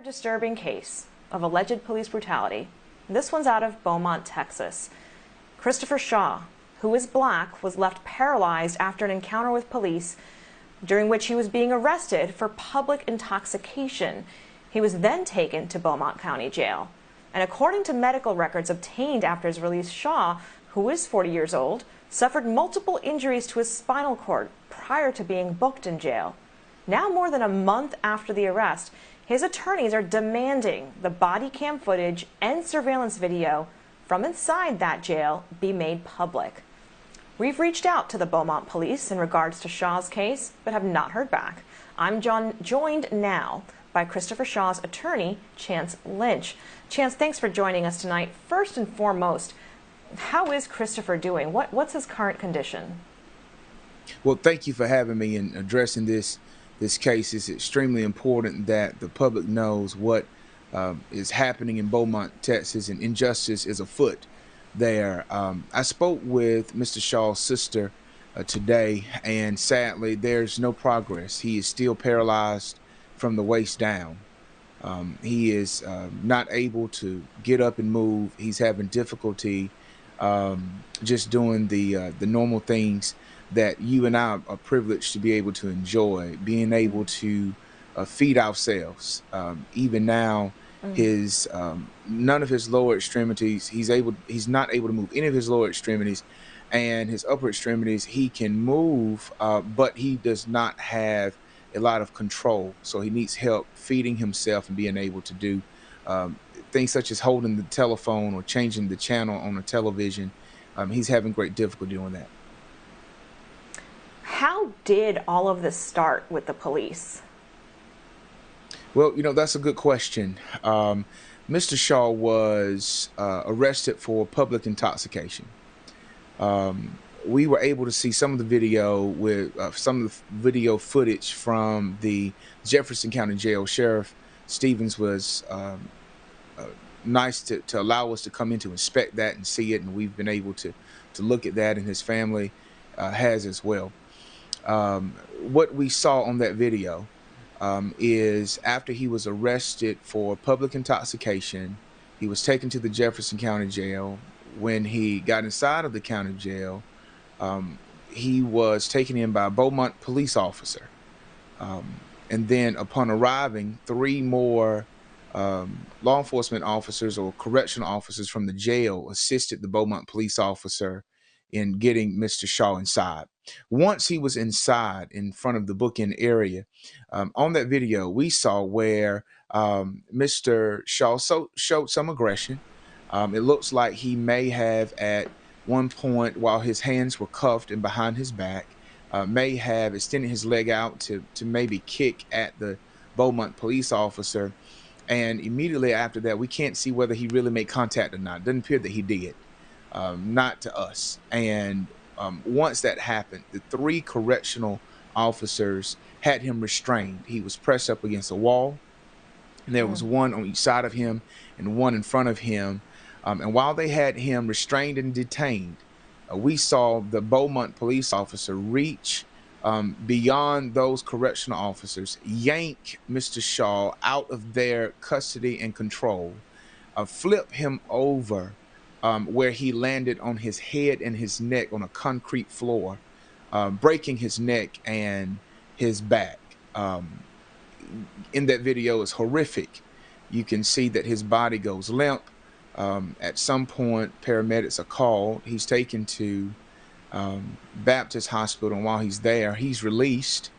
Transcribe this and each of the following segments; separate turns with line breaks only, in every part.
Disturbing case of alleged police brutality. This one's out of Beaumont, Texas. Christopher Shaw, who is black, was left paralyzed after an encounter with police during which he was being arrested for public intoxication. He was then taken to Beaumont County Jail. And according to medical records obtained after his release, Shaw, who is 40 years old, suffered multiple injuries to his spinal cord prior to being booked in jail. Now, more than a month after the arrest, his attorneys are demanding the body cam footage and surveillance video from inside that jail be made public. We've reached out to the Beaumont police in regards to Shaw's case, but have not heard back. I'm joined now by Christopher Shaw's attorney, Chance Lynch. Chance, thanks for joining us tonight. First and foremost, how is Christopher doing? What's his current condition?
Well, thank you for having me and addressing this case. It's extremely important that the public knows what is happening in Beaumont, Texas, and injustice is afoot there. I spoke with Mr. Shaw's sister today, and sadly, there's no progress. He is still paralyzed from the waist down. He is not able to get up and move. He's having difficulty just doing the normal things that you and I are privileged to be able to enjoy, being able to feed ourselves. Even now, his none of his lower extremities, he's not able to move any of his lower extremities, and his upper extremities he can move, but he does not have a lot of control. So he needs help feeding himself and being able to do things such as holding the telephone or changing the channel on the television. He's having great difficulty doing that.
How did all of this start with the police?
Well, that's a good question. Mr. Shaw was arrested for public intoxication. We were able to see some of the video with some of the video footage from the Jefferson County Jail. Sheriff Stevens was nice to allow us to come in to inspect that and see it, and we've been able to look at that, and his family has as well. What we saw on that video is after he was arrested for public intoxication, he was taken to the Jefferson County Jail. When he got inside of the county jail, he was taken in by a Beaumont police officer. And then upon arriving, 3 more law enforcement officers or correctional officers from the jail assisted the Beaumont police officer in getting Mr. Shaw inside. Once he was inside in front of the bookend area, on that video, we saw where Mr. Shaw showed some aggression. It looks like he may have at one point, while his hands were cuffed and behind his back, may have extended his leg out to maybe kick at the Beaumont police officer. And immediately after that, we can't see whether he really made contact or not. It doesn't appear that he did, not to us. And once that happened, the 3 correctional officers had him restrained. He was pressed up against a wall, and there was one on each side of him and one in front of him. And while they had him restrained and detained, we saw the Beaumont police officer reach beyond those correctional officers, yank Mr. Shaw out of their custody and control, flip him over where he landed on his head and his neck on a concrete floor, breaking his neck and his back. In that video is horrific. You can see that his body goes limp. At some point, paramedics are called. He's taken to Baptist Hospital, and while he's there, he's released.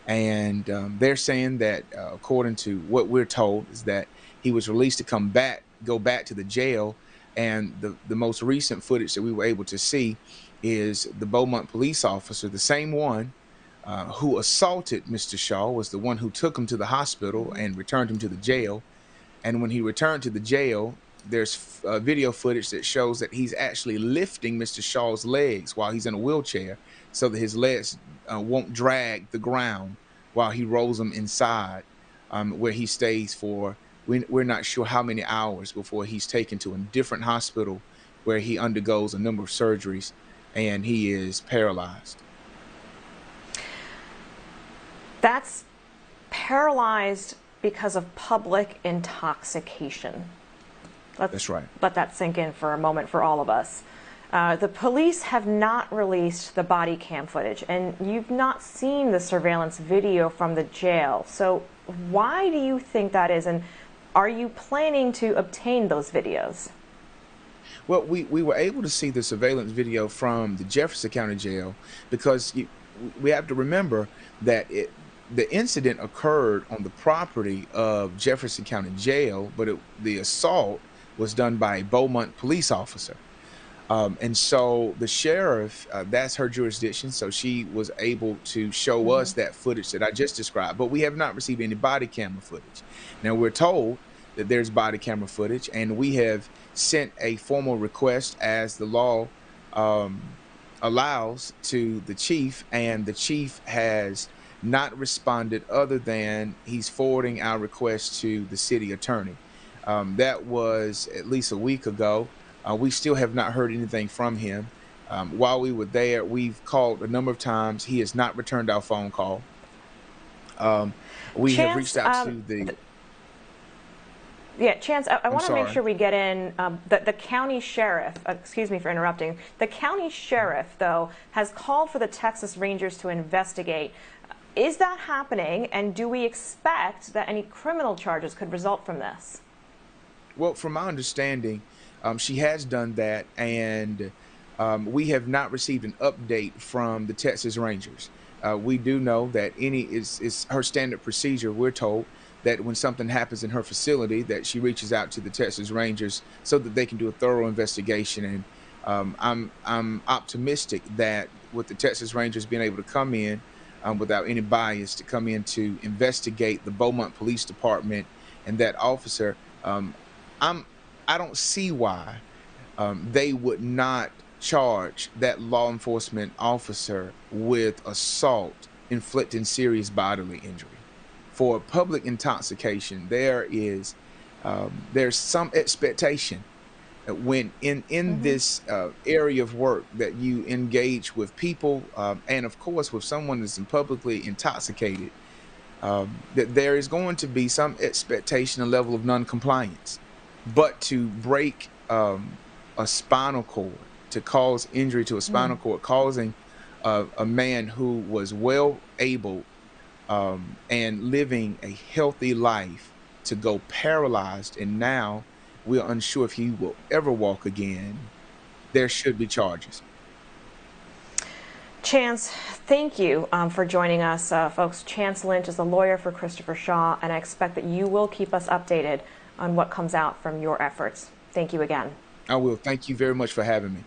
And they're saying that, according to what we're told, is that he was released to go back to the jail. And the most recent footage that we were able to see is the Beaumont police officer, the same one who assaulted Mr. Shaw, was the one who took him to the hospital and returned him to the jail. And when he returned to the jail, there's video footage that shows that he's actually lifting Mr. Shaw's legs while he's in a wheelchair so that his legs won't drag the ground while he rolls them inside, where he stays for, we're not sure how many hours before he's taken to a different hospital where he undergoes a number of surgeries and he is paralyzed.
That's paralyzed because of public intoxication.
That's right.
Let that sink in for a moment for all of us. The police have not released the body cam footage, and you've not seen the surveillance video from the jail. So why do you think that is, and are you planning to obtain those videos?
Well, we were able to see the surveillance video from the Jefferson County Jail because we have to remember that the incident occurred on the property of Jefferson County Jail, but the assault was done by a Beaumont police officer. And so the sheriff, that's her jurisdiction, so she was able to show us that footage that I just described, but we have not received any body camera footage. Now, we're told that there's body camera footage, and we have sent a formal request as the law allows to the chief, and the chief has not responded other than he's forwarding our request to the city attorney. That was at least a week ago. We still have not heard anything from him. While we were there, we've called a number of times. He has not returned our phone call. We have reached out to the...
Yeah, Chance, I want to make sure we get in the county sheriff, excuse me for interrupting. The county sheriff, though, has called for the Texas Rangers to investigate. Is that happening, and do we expect that any criminal charges could result from this?
Well, from my understanding, she has done that, and we have not received an update from the Texas Rangers. We do know that is her standard procedure, we're told, that when something happens in her facility, that she reaches out to the Texas Rangers so that they can do a thorough investigation. And I'm optimistic that with the Texas Rangers being able to come in without any bias, to come in to investigate the Beaumont Police Department and that officer, I don't see why they would not charge that law enforcement officer with assault inflicting serious bodily injury. For public intoxication, there's some expectation when in this area of work that you engage with people, and of course with someone that's publicly intoxicated, that there is going to be some expectation, a level of non-compliance. But to break a spinal cord, to cause injury to a spinal cord, causing a man who was well able and living a healthy life to go paralyzed, and now we're unsure if he will ever walk again, there should be charges.
Chance, thank you for joining us, folks. Chance Lynch is a lawyer for Christopher Shaw, and I expect that you will keep us updated on what comes out from your efforts. Thank you again.
I will. Thank you very much for having me.